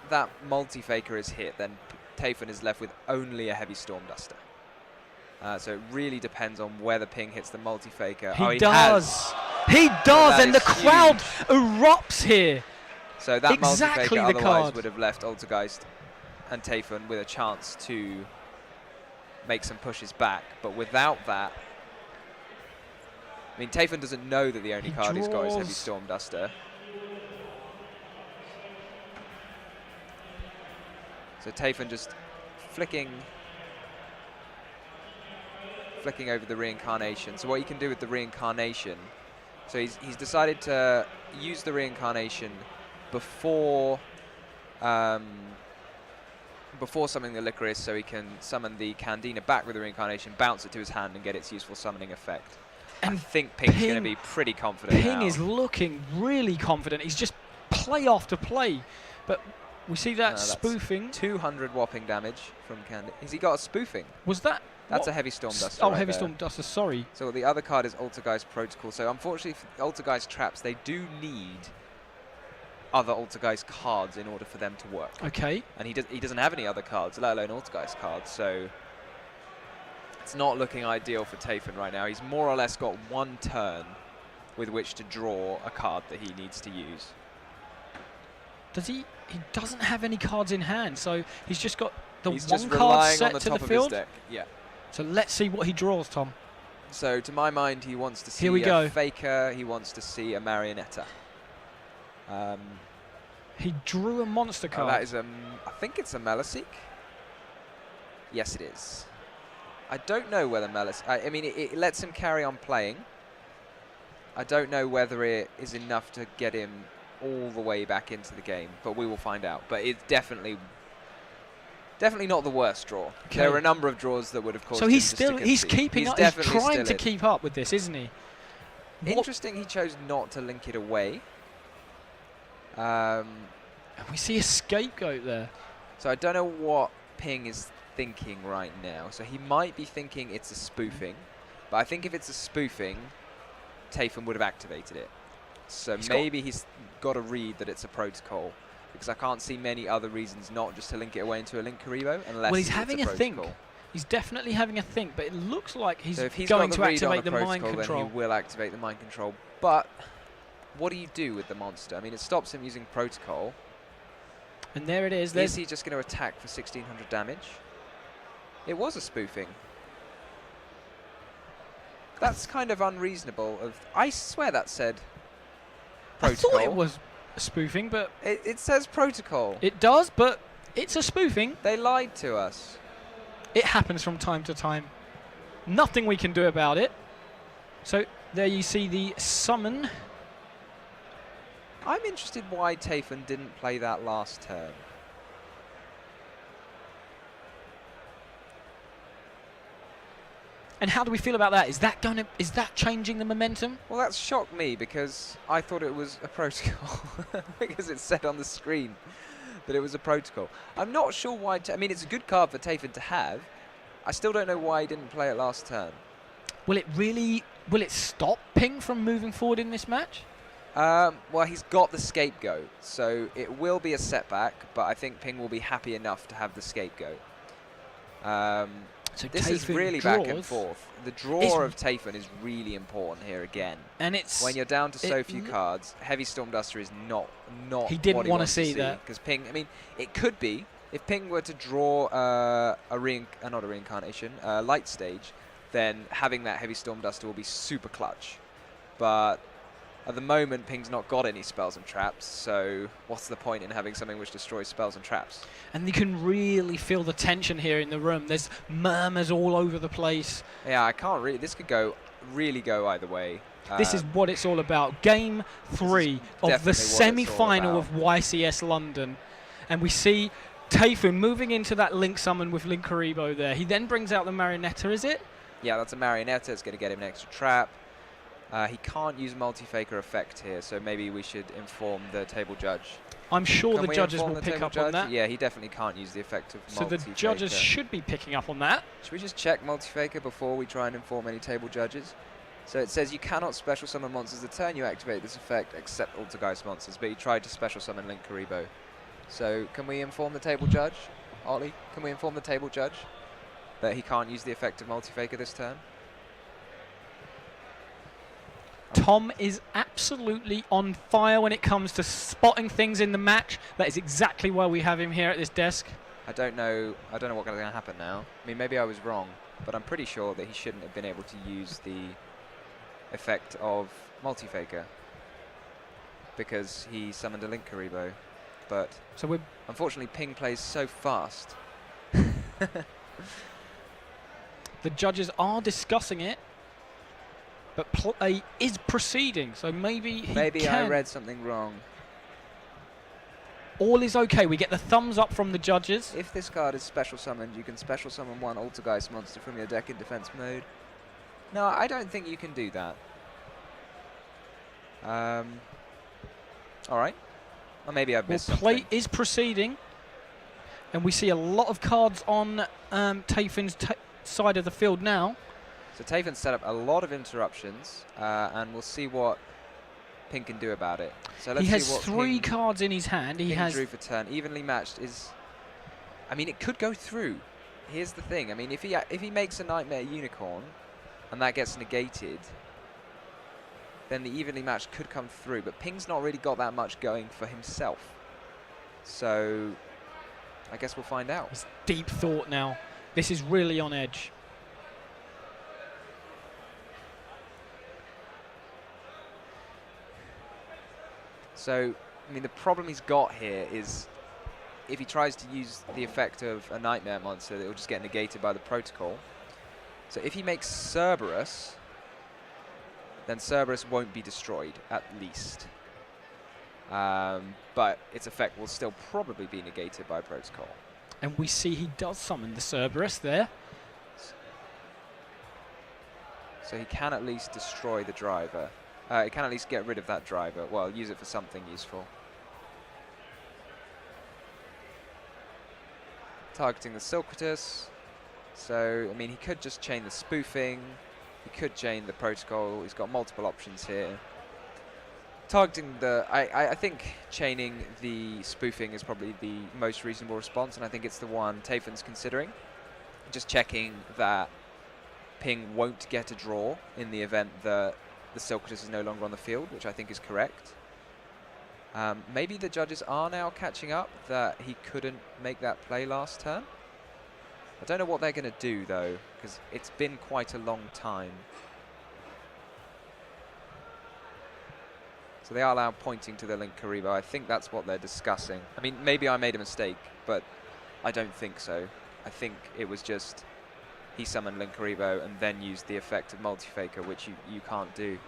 Speaker 5: that multi-faker is hit, then Taifen is left with only a Heavy Storm Duster. So it really depends on whether Ping hits the multi-faker.
Speaker 4: He
Speaker 5: Oh,
Speaker 4: does. He does,
Speaker 5: that
Speaker 4: and the
Speaker 5: is
Speaker 4: crowd erupts here.
Speaker 5: So that
Speaker 4: Exactly
Speaker 5: multi-faker
Speaker 4: the
Speaker 5: otherwise
Speaker 4: card.
Speaker 5: would have left Altergeist and Tayfun with a chance to make some pushes back. But without that, I mean, Tayfun doesn't know that the only
Speaker 4: He
Speaker 5: card he's got is Heavy
Speaker 4: draws.
Speaker 5: Storm Duster. So Tayfun just flicking over the Reincarnation. So what you can do with the Reincarnation, so he's decided to use the Reincarnation before summoning the Licorice, so he can summon the Candina back with the Reincarnation, bounce it to his hand, and get its useful summoning effect.
Speaker 4: And
Speaker 5: I think Ping's going to be pretty confident
Speaker 4: Ping
Speaker 5: now.
Speaker 4: is looking really confident. He's just play after play. But we see that
Speaker 5: That's
Speaker 4: spoofing.
Speaker 5: 200 whopping damage from Candina. Has he got a spoofing?
Speaker 4: Was that?
Speaker 5: That's
Speaker 4: what?
Speaker 5: a Heavy Storm Duster.
Speaker 4: Oh,
Speaker 5: right
Speaker 4: Heavy
Speaker 5: there.
Speaker 4: Storm Duster, sorry.
Speaker 5: So the other card is Altergeist Protocol. So unfortunately for Altergeist traps, they do need other Altergeist cards in order for them to work.
Speaker 4: Okay.
Speaker 5: And he doesn't have any other cards, let alone Altergeist cards. So it's not looking ideal for Tayfun right now. He's more or less got one turn with which to draw a card that he needs to use.
Speaker 4: Does he? He doesn't have any cards in hand, so he's just got the
Speaker 5: He's
Speaker 4: one
Speaker 5: just
Speaker 4: card
Speaker 5: relying
Speaker 4: set
Speaker 5: on the
Speaker 4: to
Speaker 5: top
Speaker 4: the
Speaker 5: of his
Speaker 4: field.
Speaker 5: deck. Yeah.
Speaker 4: So let's see what he draws, Tom.
Speaker 5: So to my mind, he wants to see
Speaker 4: Here we
Speaker 5: a
Speaker 4: go.
Speaker 5: Faker. He wants to see a Marionetta.
Speaker 4: He drew a monster
Speaker 5: Oh,
Speaker 4: card.
Speaker 5: that is I think it's a Meliseek. Yes, it is. I don't know whether Meliseek. I mean, it lets him carry on playing. I don't know whether it is enough to get him all the way back into the game, but we will find out. But it's definitely not the worst draw.
Speaker 4: Okay.
Speaker 5: There are a number of draws that would have caused
Speaker 4: so
Speaker 5: him
Speaker 4: he's
Speaker 5: just
Speaker 4: still
Speaker 5: to
Speaker 4: he's
Speaker 5: concede.
Speaker 4: keeping up. He's
Speaker 5: definitely
Speaker 4: trying
Speaker 5: still
Speaker 4: to
Speaker 5: in.
Speaker 4: keep up with this, isn't he? What-
Speaker 5: Interesting. He chose not to link it away.
Speaker 4: We see a scapegoat there.
Speaker 5: So I don't know what Ping is thinking right now. So he might be thinking it's a spoofing, but I think if it's a spoofing, Tayfun would have activated it. So maybe he's got to read that it's a protocol, because I can't see many other reasons not just to link it away into a Link Karibo unless
Speaker 4: Well, he's
Speaker 5: it's
Speaker 4: having
Speaker 5: a
Speaker 4: a think.
Speaker 5: protocol.
Speaker 4: He's definitely having a think, but it looks like he's
Speaker 5: So if he's
Speaker 4: going
Speaker 5: got
Speaker 4: to
Speaker 5: the read on
Speaker 4: activate the mind
Speaker 5: protocol,
Speaker 4: control.
Speaker 5: then he will activate the mind control. But what do you do with the monster? I mean, it stops him using protocol.
Speaker 4: And there it is.
Speaker 5: Is
Speaker 4: There's
Speaker 5: he just going to attack for 1600 damage? It was a spoofing. That's kind of unreasonable. I swear that said
Speaker 4: I
Speaker 5: protocol.
Speaker 4: thought it was spoofing, but
Speaker 5: It says protocol.
Speaker 4: it does. But it's a spoofing.
Speaker 5: They lied to us.
Speaker 4: It happens from time to time. Nothing we can do about it. So there you see the summon.
Speaker 5: I'm interested why Tayfun didn't play that last turn.
Speaker 4: And how do we feel about that? Is that changing the momentum?
Speaker 5: Well, that shocked me because I thought it was a protocol because it said on the screen that it was a protocol. I'm not sure why. I mean, it's a good card for Tayfun to have. I still don't know why he didn't play it last turn.
Speaker 4: Will it stop Ping from moving forward in this match?
Speaker 5: Well, he's got the scapegoat, so it will be a setback, but I think Ping will be happy enough to have the scapegoat.
Speaker 4: So
Speaker 5: This is
Speaker 4: Tayfun
Speaker 5: really back and
Speaker 4: draws.
Speaker 5: forth. The draw of Tayfun is really important here again.
Speaker 4: And it's
Speaker 5: When you're down to so
Speaker 4: it
Speaker 5: few
Speaker 4: l-
Speaker 5: cards, Heavy Storm Duster is not
Speaker 4: He didn't
Speaker 5: what he
Speaker 4: wanna
Speaker 5: wants
Speaker 4: see that.
Speaker 5: Because Ping, I mean, it could be, if Ping were to draw not a reincarnation, light stage, then having that Heavy Storm Duster will be super clutch. But at the moment, Ping's not got any spells and traps, so what's the point in having something which destroys spells and traps?
Speaker 4: And you can really feel the tension here in the room. There's murmurs all over the place.
Speaker 5: Yeah, I can't really. This could really go either way.
Speaker 4: This is what it's all about. Game 3 of the
Speaker 5: definitely what it's all
Speaker 4: semi-final
Speaker 5: about.
Speaker 4: of YCS London. And we see Tayfun moving into that Link summon with Link Karibo there. He then brings out the Marionetta, is it?
Speaker 5: Yeah, that's a Marionetta. It's going to get him an extra trap. He can't use multi-faker effect here, so maybe we should inform the table judge.
Speaker 4: I'm sure
Speaker 5: Can
Speaker 4: the
Speaker 5: we
Speaker 4: judges
Speaker 5: inform
Speaker 4: will
Speaker 5: the
Speaker 4: pick
Speaker 5: table
Speaker 4: up
Speaker 5: judge?
Speaker 4: on that.
Speaker 5: Yeah, he definitely can't use the effect of
Speaker 4: So the
Speaker 5: multi-faker.
Speaker 4: judges should be picking up on that.
Speaker 5: Should we just check multi-faker before we try and inform any table judges? So it says you cannot special summon monsters the turn you activate this effect except Altergeist monsters, but he tried to special summon Link Karibo. So can we inform the table judge? Ollie, can we inform the table judge? that he can't use the effect of multi-faker this turn.
Speaker 4: Tom is absolutely on fire when it comes to spotting things in the match. That is exactly why we have him here at this desk.
Speaker 5: I don't know what's going to happen now. I mean, maybe I was wrong, but I'm pretty sure that he shouldn't have been able to use the effect of multi-faker because he summoned a Link Karibo. But
Speaker 4: so we're
Speaker 5: unfortunately, Ping plays so fast.
Speaker 4: The judges are discussing it, but play is proceeding, so maybe
Speaker 5: I read something wrong.
Speaker 4: All is okay. We get the thumbs up from the judges.
Speaker 5: If this card is special summoned, you can special summon one Altergeist monster from your deck in defense mode. No, I don't think you can do that. All right. Or maybe I've missed something.
Speaker 4: Play is proceeding, and we see a lot of cards on Tafin's side of the field now.
Speaker 5: So Tafen set up a lot of interruptions, and we'll see what Ping can do about it. So let's
Speaker 4: he has
Speaker 5: see what
Speaker 4: 3 cards in his hand. He has
Speaker 5: drew for turn. Evenly matched is. I mean, it could go through. Here's the thing. I mean, if he makes a Nightmare Unicorn, and that gets negated, then the evenly matched could come through. But Ping's not really got that much going for himself. So I guess we'll find out.
Speaker 4: It's deep thought now. This is really on edge.
Speaker 5: So, I mean, the problem he's got here is if he tries to use the effect of a Nightmare monster, it will just get negated by the protocol. So if he makes Cerberus, then Cerberus won't be destroyed, at least. But its effect will still probably be negated by protocol.
Speaker 4: And we see he does summon the Cerberus there.
Speaker 5: So he can at least destroy the driver. He can at least get rid of that driver. Well, use it for something useful. Targeting the Silquatus. So, I mean, he could just chain the spoofing. He could chain the protocol. He's got multiple options here. Targeting the... I think chaining the spoofing is probably the most reasonable response, and I think it's the one Tafen's considering. Just checking that Ping won't get a draw in the event that the Silquatus is no longer on the field, which I think is correct. Maybe the judges are now catching up that he couldn't make that play last turn. I don't know what they're going to do, though, because it's been quite a long time. So they are now pointing to the Link Karibo. I think that's what they're discussing. I mean, maybe I made a mistake, but I don't think so. I think it was just he summoned Link Karibo and then used the effect of multi-faker, which you can't do.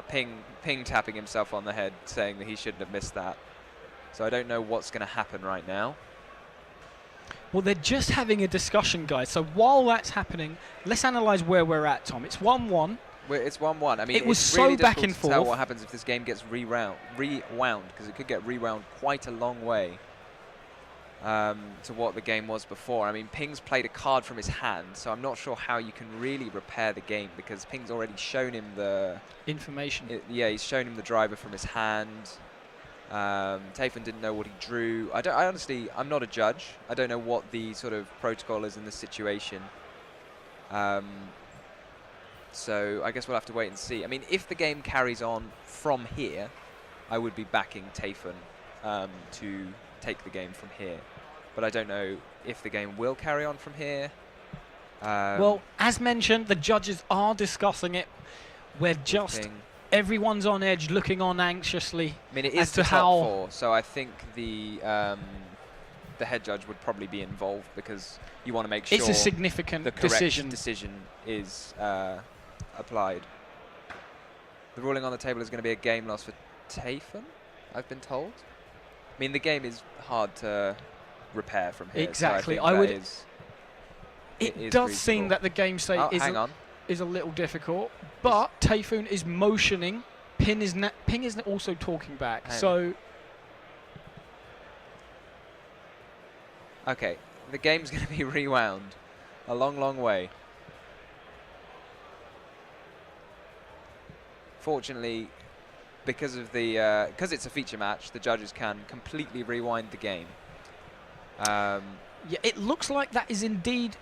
Speaker 5: Ping tapping himself on the head, saying that he shouldn't have missed that. So I don't know what's going to happen right now.
Speaker 4: Well, they're just having a discussion, guys. So while that's happening, let's analyze where we're at, Tom. It's 1-1.
Speaker 5: It's 1-1. I mean,
Speaker 4: it was
Speaker 5: it's
Speaker 4: so
Speaker 5: really
Speaker 4: back
Speaker 5: difficult
Speaker 4: and
Speaker 5: to
Speaker 4: forth.
Speaker 5: tell what happens if this game gets rewound, because it could get rewound quite a long way to what the game was before. I mean, Ping's played a card from his hand, so I'm not sure how you can really repair the game, because Ping's already shown him the
Speaker 4: information.
Speaker 5: Yeah, he's shown him the driver from his hand. Tafen didn't know what he drew. I'm not a judge. I don't know what the sort of protocol is in this situation. So I guess we'll have to wait and see. I mean, if the game carries on from here, I would be backing Tafen to take the game from here. But I don't know if the game will carry on from here.
Speaker 4: Well, as mentioned, the judges are discussing it. We're just... Everyone's on edge, looking on anxiously.
Speaker 5: I mean, it is the top 4, so I think the head judge would probably be involved, because you want to make sure
Speaker 4: it's a significant
Speaker 5: the correct
Speaker 4: decision
Speaker 5: is applied. The ruling on the table is going to be a game loss for Tafen, I've been told. I mean, the game is hard to repair from here.
Speaker 4: Exactly.
Speaker 5: So I think
Speaker 4: it does seem that the game state is a little difficult, but Taifun is motioning. Ping is also talking back. So
Speaker 5: okay, the game's going to be rewound a long, long way. Fortunately, because it's a feature match, the judges can completely rewind the game.
Speaker 4: Yeah, it looks like that is indeed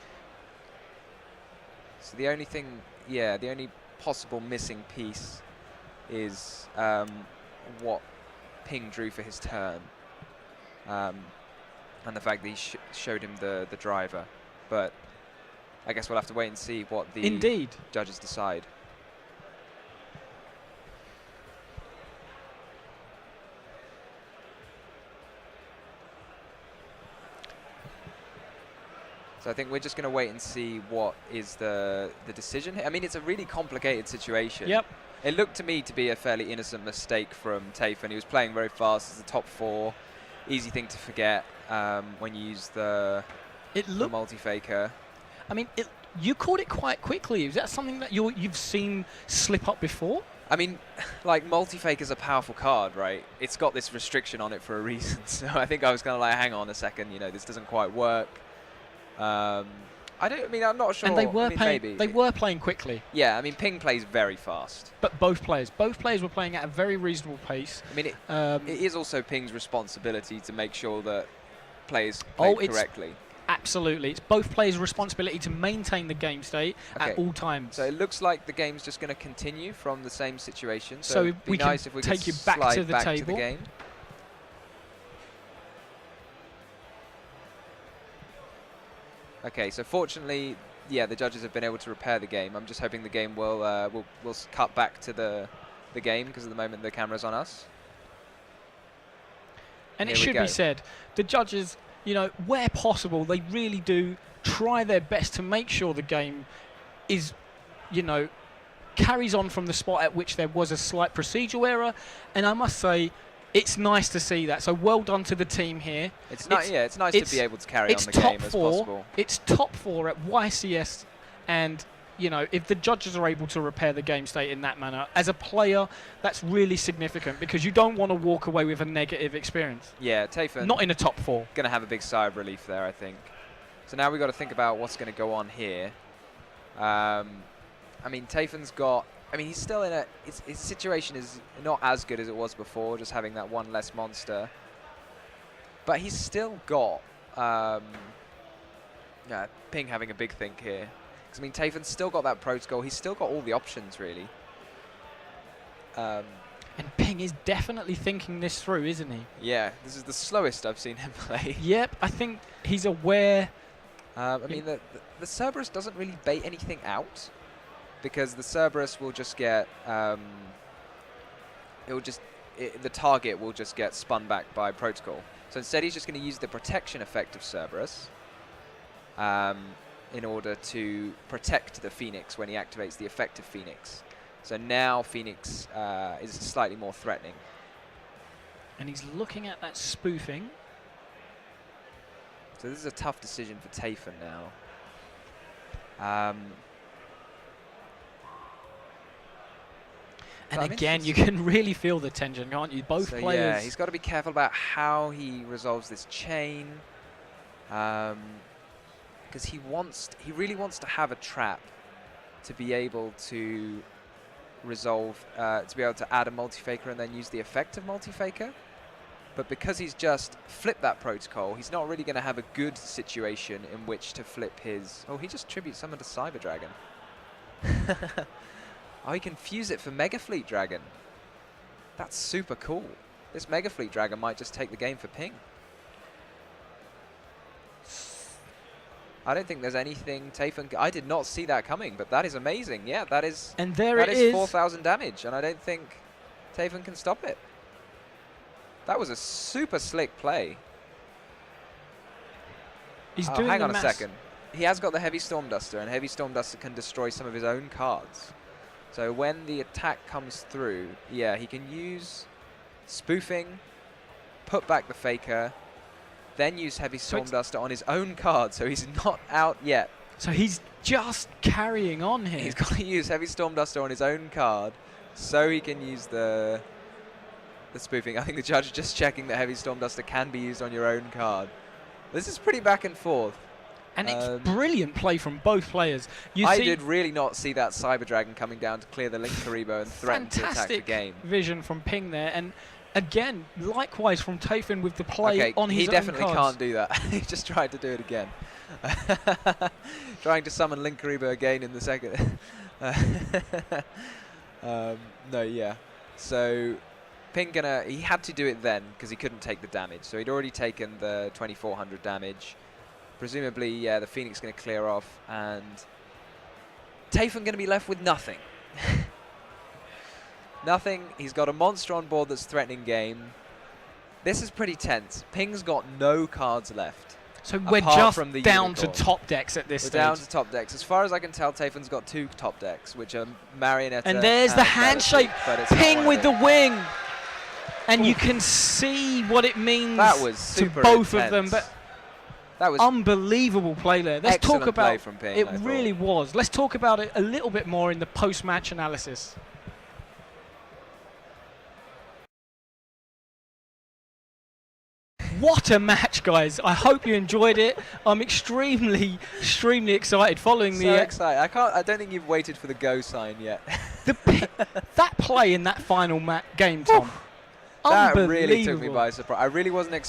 Speaker 5: So the only thing, the only possible missing piece is what Ping drew for his turn, and the fact that he showed him the driver. But I guess we'll have to wait and see what the judges decide. So I think we're just going to wait and see what is the decision here. I mean, it's a really complicated situation.
Speaker 4: Yep.
Speaker 5: It looked to me to be a fairly innocent mistake from Tayfun. He was playing very fast as the top 4. Easy thing to forget when you use the multi-faker.
Speaker 4: I mean, you caught it quite quickly. Is that something that you've seen slip up before?
Speaker 5: I mean, like, multi-faker's a powerful card, right? It's got this restriction on it for a reason. So I think I was kind of like, hang on a second, you know, this doesn't quite work. I'm not sure.
Speaker 4: And they were
Speaker 5: maybe.
Speaker 4: They were playing quickly.
Speaker 5: Yeah, I mean, Ping plays very fast.
Speaker 4: But both players were playing at a very reasonable pace.
Speaker 5: I mean, it is also Ping's responsibility to make sure that players play correctly.
Speaker 4: Absolutely, it's both players' responsibility to maintain the game state at all times.
Speaker 5: So it looks like the game's just going to continue from the same situation.
Speaker 4: So
Speaker 5: it'd be
Speaker 4: we
Speaker 5: nice
Speaker 4: can
Speaker 5: if we
Speaker 4: take
Speaker 5: could
Speaker 4: you back
Speaker 5: slide
Speaker 4: to the
Speaker 5: back
Speaker 4: table.
Speaker 5: to the game. Okay, so fortunately, the judges have been able to repair the game. I'm just hoping the game will cut back to the game, because at the moment the camera's on us.
Speaker 4: And it should be said, the judges, you know, where possible, they really do try their best to make sure the game is, you know, carries on from the spot at which there was a slight procedural error. And I must say, it's nice to see that. So well done to the team here.
Speaker 5: It's nice to be able to carry on the game as possible.
Speaker 4: It's top 4 at YCS, and you know, if the judges are able to repair the game state in that manner, as a player, that's really significant, because you don't want to walk away with a negative experience.
Speaker 5: Yeah, Tayfun.
Speaker 4: Not in a top 4.
Speaker 5: Going to have a big sigh of relief there, I think. So now we've got to think about what's going to go on here. I mean, Tayfun's got... I mean, he's still in his situation is not as good as it was before, just having that one less monster. But he's still got Ping having a big think here. Because, I mean, Tayfun's still got that protocol. He's still got all the options, really.
Speaker 4: And Ping is definitely thinking this through, isn't he?
Speaker 5: Yeah, this is the slowest I've seen him play.
Speaker 4: Yep, I think he's aware.
Speaker 5: I mean, the Cerberus doesn't really bait anything out, because the Cerberus will just get, the target will just get spun back by protocol. So instead he's just going to use the protection effect of Cerberus in order to protect the Phoenix when he activates the effect of Phoenix. So now Phoenix is slightly more threatening.
Speaker 4: And he's looking at that spoofing.
Speaker 5: So this is a tough decision for Tayfun now.
Speaker 4: And again, you can really feel the tension, can't you? Both players.
Speaker 5: Yeah, he's got to be careful about how he resolves this chain, because he really wants to have a trap to be able to resolve, to be able to add a multi-faker and then use the effect of multi-faker. But because he's just flipped that protocol, he's not really going to have a good situation in which to flip his... Oh, he just tribute summoned a Cyber Dragon. Oh, he can fuse it for Mega Fleet Dragon. That's super cool. This Mega Fleet Dragon might just take the game for Ping. I don't think there's anything Tayfun... I did not see that coming, but that is amazing. Yeah, that is...
Speaker 4: And there it is.
Speaker 5: That is 4,000 damage, and I don't think Tayfun can stop it. That was a super slick play.
Speaker 4: He's doing
Speaker 5: hang on a second. He has got the Heavy Storm Duster, and Heavy Storm Duster can destroy some of his own cards. So when the attack comes through, yeah, he can use spoofing, put back the Faker, then use Heavy Storm Duster on his own card, so he's not out yet.
Speaker 4: So he's just carrying on here.
Speaker 5: He's got to use Heavy Storm Duster on his own card, so he can use the spoofing. I think the judge is just checking that Heavy Storm Duster can be used on your own card. This is pretty back and forth.
Speaker 4: And it's brilliant play from both players.
Speaker 5: I did really not see that Cyber Dragon coming down to clear the Link Karibo and threaten to attack the game.
Speaker 4: Vision from Ping there. And again, likewise from Tayfun with the play on his
Speaker 5: he
Speaker 4: own
Speaker 5: definitely
Speaker 4: cards.
Speaker 5: can't do that. He just tried to do it again. Trying to summon Linkariba again in the second. No, yeah. So Ping he had to do it then because he couldn't take the damage. So he'd already taken the 2400 damage. Presumably, yeah, the Phoenix going to clear off, and Tayfun going to be left with nothing. Nothing. He's got a monster on board that's threatening game. This is pretty tense. Ping's got no cards left.
Speaker 4: So we're just down to top decks at this stage.
Speaker 5: We're down to top decks. As far as I can tell, Tayfun's got 2 top decks, which are Marionetta
Speaker 4: and there's the handshake. Ping with the wing. And you can see what it means to both of them. But
Speaker 5: that was
Speaker 4: unbelievable play there. Let's talk about
Speaker 5: play from Ping,
Speaker 4: it. Really was. Let's talk about it a little bit more in the post-match analysis. What a match, guys. I hope you enjoyed it. I'm extremely excited following
Speaker 5: so excited. I don't think you've waited for the go sign yet.
Speaker 4: That play in that final game, Tom.
Speaker 5: That really took me by surprise. I really wasn't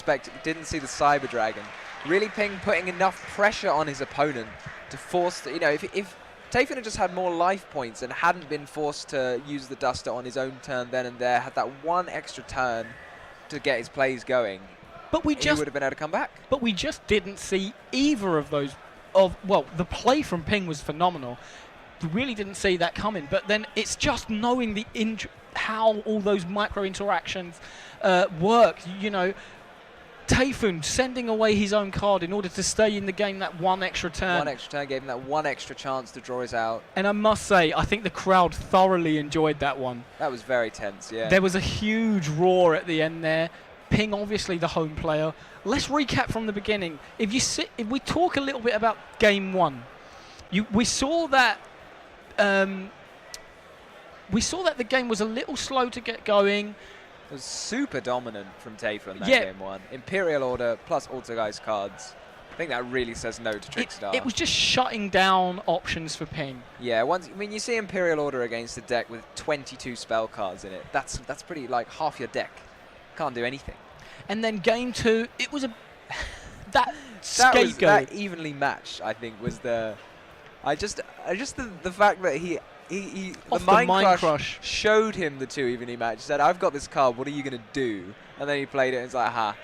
Speaker 5: didn't see the Cyber Dragon. Really Ping putting enough pressure on his opponent to force, if Tayfun had just had more life points and hadn't been forced to use the Duster on his own turn then and there, had that one extra turn to get his plays going, he would have been able to come back. But
Speaker 4: we just didn't see either of those. Well, the play from Ping was phenomenal. We really didn't see that coming. But then it's just knowing how all those micro interactions work. Tayfun sending away his own card in order to stay in the game that one extra turn.
Speaker 5: One extra turn gave him that one extra chance to draw his out.
Speaker 4: And I must say, I think the crowd thoroughly enjoyed that one.
Speaker 5: That was very tense, yeah.
Speaker 4: There was a huge roar at the end there. Ping, obviously the home player. Let's recap from the beginning. If we talk a little bit about game 1, we saw that the game was a little slow to get going.
Speaker 5: It was super dominant from Tayfun that game 1. Imperial Order plus Altergeist cards. I think that really says no to Trickstar.
Speaker 4: It was just shutting down options for Ping.
Speaker 5: Yeah, you see Imperial Order against a deck with 22 spell cards in it. That's pretty, like, half your deck. Can't do anything.
Speaker 4: And then game 2, it was that scapegoat.
Speaker 5: That evenly matched, I think, was the... the fact that the Mind Crush showed him the 2 evenly match. Said, "I've got this card. What are you gonna do?" And then he played it, and it's like,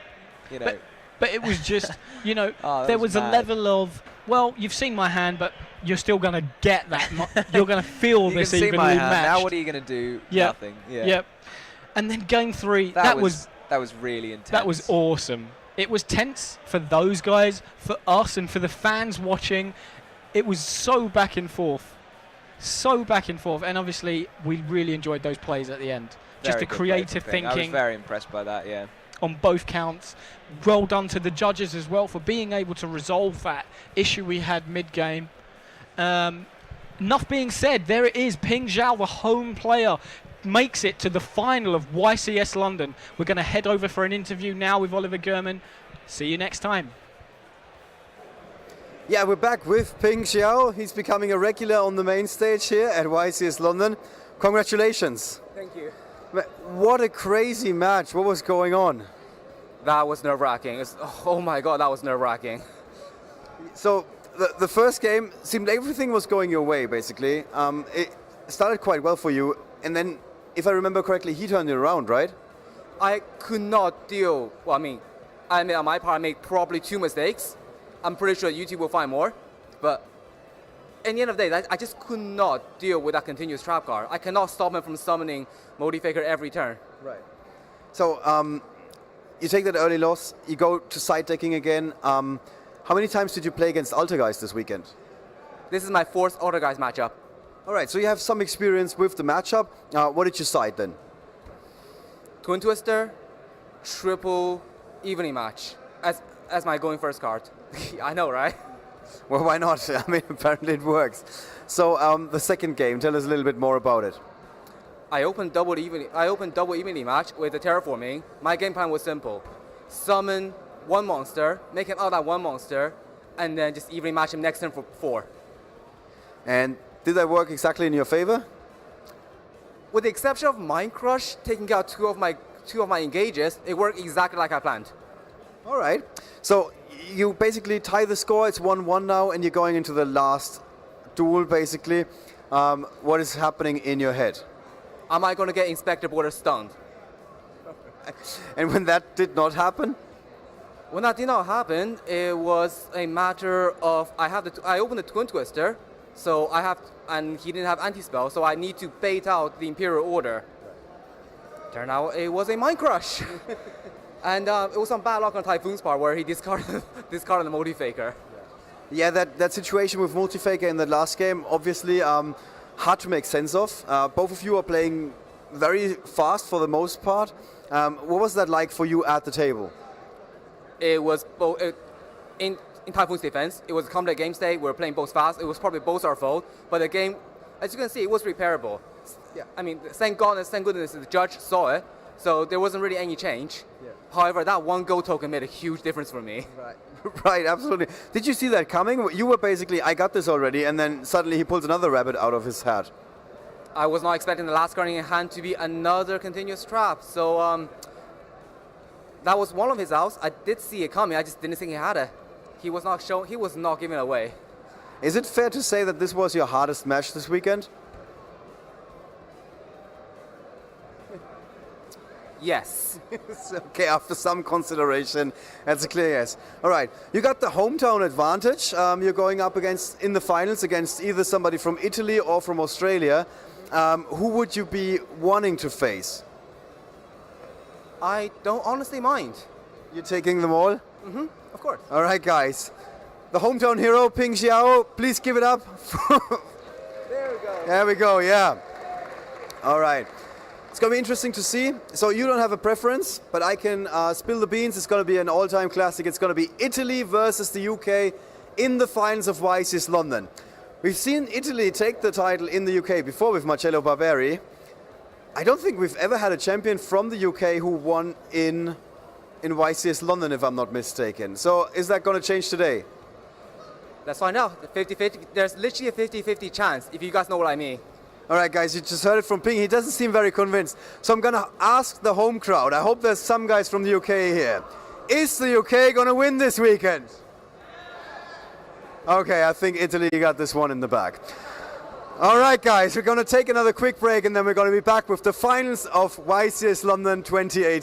Speaker 4: But it was just, there was
Speaker 5: mad.
Speaker 4: a level of, well, you've seen my hand, but you're still gonna get that. You're gonna feel this evenly matched.
Speaker 5: Now what are you gonna do?
Speaker 4: Yep.
Speaker 5: Nothing. Yeah.
Speaker 4: Yep. And then game 3,
Speaker 5: that was really intense.
Speaker 4: That was awesome. It was tense for those guys, for us, and for the fans watching. It was so back and forth. And obviously we really enjoyed those plays at the end. Just the creative thinking. I
Speaker 5: was very impressed by that, yeah.
Speaker 4: On both counts. Well done to the judges as well for being able to resolve that issue we had mid-game. Enough being said, there it is. Ping Zhao, the home player, makes it to the final of YCS London. We're going to head over for an interview now with Oliver Gurman. See you next time.
Speaker 1: Yeah, we're back with Ping Zhao. He's becoming a regular on the main stage here at YCS London. Congratulations.
Speaker 2: Thank you.
Speaker 1: What a crazy match. What was going on?
Speaker 2: That was nerve-wracking. Oh my god, that was nerve-wracking.
Speaker 1: So the first game seemed everything was going your way, basically. It started quite well for you, and then, if I remember correctly, he turned it around, right?
Speaker 2: I could not deal. Well, I made on my part, I made probably 2 mistakes. I'm pretty sure YouTube will find more, but in the end of the day, I just could not deal with that continuous trap card. I cannot stop him from summoning Modifaker every turn.
Speaker 1: Right. So you take that early loss, you go to side decking again. How many times did you play against Altergeist this weekend?
Speaker 2: This is my 4th Altergeist matchup.
Speaker 1: All right, so you have some experience with the matchup. What did you side then?
Speaker 2: Twin Twister, triple evening match as my going first card. I know, right?
Speaker 1: Well, why not? Apparently it works. So the second game, tell us a little bit more about it.
Speaker 2: I opened double evening match with the terraforming. My game plan was simple: summon 1 monster, make him out that 1 monster, and then just evening match him next turn for 4.
Speaker 1: And did that work exactly in your favor?
Speaker 2: With the exception of Mind Crush taking out two two of my engages, it worked exactly like I planned.
Speaker 1: All right. So you basically tie the score. It's 1-1 now, and you're going into the last duel, basically. What is happening in your head?
Speaker 2: Am I going to get Inspector Border stunned?
Speaker 1: And when that did not happen?
Speaker 2: When that did not happen, it was a matter of I opened the Twin Twister, so and he didn't have anti-spell, so I need to bait out the Imperial Order. Turned out it was a Mind Crush. And it was some bad luck on Typhoon's part where he discarded the Multi-Faker.
Speaker 1: Yeah, that situation with Multi-Faker in the last game, obviously hard to make sense of. Both of you are playing very fast for the most part. What was that like for you at the table?
Speaker 2: It was both in Typhoon's defense. It was a complex game state. We were playing both fast. It was probably both our fault. But the game, as you can see, it was repairable. Yeah. I mean, thank goodness, the judge saw it. So there wasn't really any change. Yeah. However, that one gold token made a huge difference for me.
Speaker 1: Right. Right, absolutely. Did you see that coming? You were basically, I got this already, and then suddenly he pulls another rabbit out of his hat.
Speaker 2: I was not expecting the last card in hand to be another continuous trap. So that was one of his outs. I did see it coming. I just didn't think he had it. He was not giving it away.
Speaker 1: Is it fair to say that this was your hardest match this weekend?
Speaker 2: Yes.
Speaker 1: Okay, after some consideration, that's a clear yes. All right, you got the hometown advantage. You're going up in the finals against either somebody from Italy or from Australia. Who would you be wanting to face?
Speaker 2: I don't honestly mind.
Speaker 1: You're taking them all?
Speaker 2: Mm-hmm, of course.
Speaker 1: All right, guys. The hometown hero, Ping Xiao, please give it up.
Speaker 2: There we go.
Speaker 1: There we go, yeah. All right. It's going to be interesting to see. So you don't have a preference, but I can spill the beans. It's going to be an all-time classic. It's going to be Italy versus the UK in the finals of YCS London. We've seen Italy take the title in the UK before with Marcello Barberi. I don't think we've ever had a champion from the UK who won in YCS London, if I'm not mistaken. So is that going to change today?
Speaker 2: Let's find out. 50-50. There's literally a 50-50 chance, if you guys know what I mean.
Speaker 1: All right, guys, you just heard it from Ping. He doesn't seem very convinced. So I'm going to ask the home crowd. I hope there's some guys from the UK here. Is the UK going to win this weekend? Okay, I think Italy got this one in the bag. All right, guys, we're going to take another quick break, and then we're going to be back with the finals of YCS London 2018.